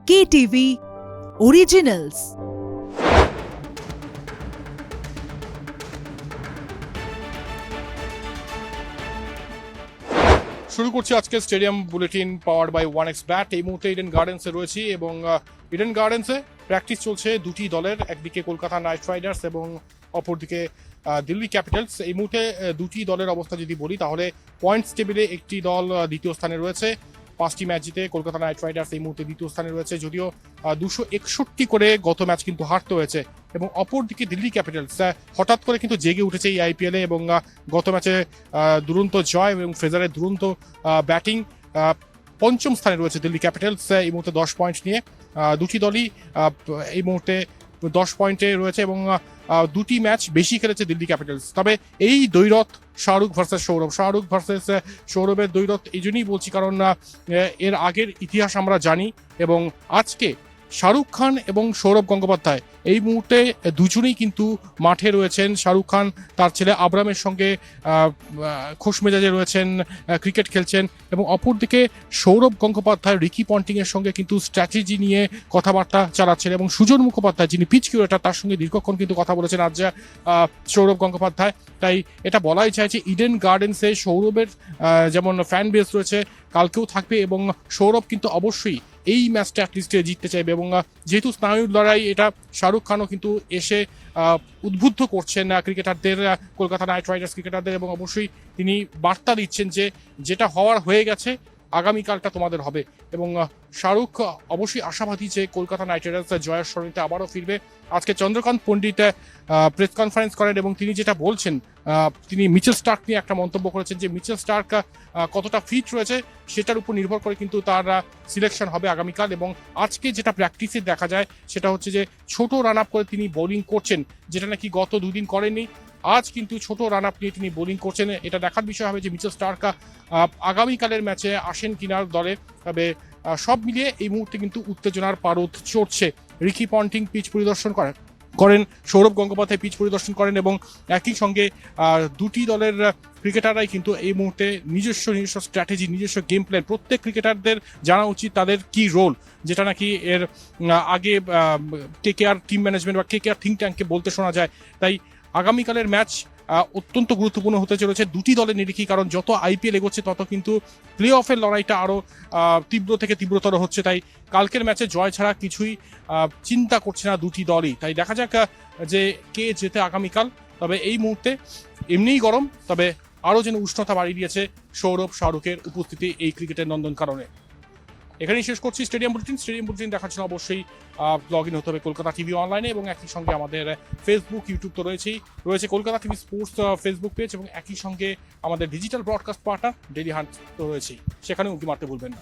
KTV Originals। শুরু করছি আজকে stadium bulletin powered by 1x bat. এই মুহূর্তে ইডেন গার্ডেন্সে রয়েছি এবং ইডেন গার্ডেন্সে প্র্যাকটিস চলছে দুটি দলের, একদিকে কলকাতা নাইট রাইডার্স এবং অপরদিকে দিল্লি ক্যাপিটালস। এই মুহূর্তে দুটি দলের অবস্থা যদি বলি তাহলে পয়েন্টস টেবিলে একটি দল দ্বিতীয় স্থানে রয়েছে 5টি ম্যাচ জিতে। কলকাতা নাইট রাইডার্স এই মুহূর্তে দ্বিতীয় স্থানে রয়েছে, যদিও 261 করে গত ম্যাচ কিন্তু হারতে হয়েছে। এবং অপরদিকে দিল্লি ক্যাপিটালস হঠাৎ করে কিন্তু জেগে উঠেছে এই আইপিএলে এবং গত ম্যাচে দুরন্ত জয় এবং ফ্রেজারের দুরন্ত ব্যাটিং। পঞ্চম স্থানে রয়েছে দিল্লি ক্যাপিটালস এই মুহূর্তে 10 পয়েন্ট নিয়ে। দুটি দলই এই মুহূর্তে 10 পয়েন্টে রয়েছে এবং দুটি ম্যাচ বেশি খেলেছে দিল্লি ক্যাপিটালস। তবে এই দ্বৈরথ শাহরুখ ভার্সেস সৌরভের দ্বৈরথ এই জন্যই বলছি কারণ এর আগের ইতিহাস আমরা জানি এবং আজকে শাহরুখ খান এবং সৌরভ গঙ্গোপাধ্যায় এই মুহূর্তে দুজনেই কিন্তু মাঠে রয়েছেন। শাহরুখ খান তার ছেলে আবরামের সঙ্গে খোশ মেজাজে রয়েছেন, ক্রিকেট খেলছেন এবং অপরদিকে সৌরভ গঙ্গোপাধ্যায় রিকি পন্টিংয়ের সঙ্গে কিন্তু স্ট্র্যাটেজি নিয়ে কথাবার্তা চালাচ্ছেন এবং সুজন মুখোপাধ্যায় যিনি পিচ কিউরেটর তার সঙ্গে দীর্ঘক্ষণ কিন্তু কথা বলেছেন আজ সৌরভ গঙ্গোপাধ্যায়। তাই এটা বলাই যায় যে ইডেন গার্ডেন্সে সৌরভের যেমন ফ্যান বেস রয়েছে কালকেও থাকবে এবং সৌরভ কিন্তু অবশ্যই এই ম্যাচটা অ্যাটলিস্ট জিততে চাইবে এবং যেহেতু স্নায়ুর লড়াই এটা শাহরুখ খানও কিন্তু এসে উদ্বুদ্ধ করছেন ক্রিকেটারদের, কলকাতা নাইট রাইডার্স ক্রিকেটারদের এবং অবশ্যই তিনি বার্তা দিচ্ছেন যে যেটা হওয়ার হয়ে গেছে আগামীকালটা তোমাদের হবে। এবং শাহরুখ অবশ্যই আশাবাদী যে কলকাতা নাইট রাইডার্স জয়ের স্মরণীতে আবারও ফিরবে। আজকে চন্দ্রকান্ত পণ্ডিত প্রেস কনফারেন্স করেন এবং তিনি যেটা বলছেন, তিনি মিচেল স্টার্ক নিয়ে একটা মন্তব্য করেছেন যে মিচেল স্টার্ক কতটা ফিট রয়েছে সেটার উপর নির্ভর করে কিন্তু তার সিলেকশন হবে আগামীকাল। এবং আজকে যেটা প্র্যাকটিসে দেখা যায় সেটা হচ্ছে যে ছোট রান আপ করে তিনি বোলিং করছেন, যেটা নাকি গত দুদিন করেননি। আজ কিন্তু ছোট রান আপ নিয়ে তিনি বোলিং করছেন। এটা দেখার বিষয় হবে যে মিচেল স্টার্ক আগামীকালের ম্যাচে আসেন কিনার দলে। তবে সব মিলিয়ে এই মুহূর্তে কিন্তু উত্তেজনার পারদ চড়ছে। রিকি পন্টিং পিচ পরিদর্শন করেন, সৌরভ গঙ্গোপাধ্যায় পিচ পরিদর্শন করেন এবং একই সঙ্গে দুটি দলের ক্রিকেটাররাই কিন্তু এই মুহূর্তে নিজস্ব স্ট্র্যাটেজি, নিজস্ব গেম প্ল্যান, প্রত্যেক ক্রিকেটারদের জানা উচিত তাদের কি রোল, যেটা নাকি এর আগে কেকেআর টিম ম্যানেজমেন্ট বা কেকেআর থিঙ্ক ট্যাঙ্ককে বলতে শোনা যায়। তাই আগামীকালের ম্যাচ অত্যন্ত গুরুত্বপূর্ণ হতে চলেছে দুটি দলের নিরিখেই, কারণ যত আইপিএল এগোচ্ছে তত কিন্তু প্লে অফের লড়াইটা আরও তীব্র থেকে তীব্রতর হচ্ছে। তাই কালকের ম্যাচে জয় ছাড়া কিছুই চিন্তা করছে না দুটি দলই। তাই দেখা যাক যে কে জেতে আগামীকাল। তবে এই মুহূর্তে এমনিই গরম, তবে আরও যেন উষ্ণতা বাড়িয়ে দিয়েছে সৌরভ শাহরুখের উপস্থিতি এই ক্রিকেটের নন্দন কারণে। এখানেই শেষ করছি স্টেডিয়াম বুলেটিন দেখার জন্য অবশ্যই লগ ইন হতে হবে কলকাতা টিভি অনলাইনে এবং একই সঙ্গে আমাদের ফেসবুক, ইউটিউব তো রয়েছে Kolkata TV sports Facebook page এবং একই সঙ্গে আমাদের digital broadcast partner daily hunt তো রয়েছেই, সেখানে উঁকি মারতে ভুলবেন না।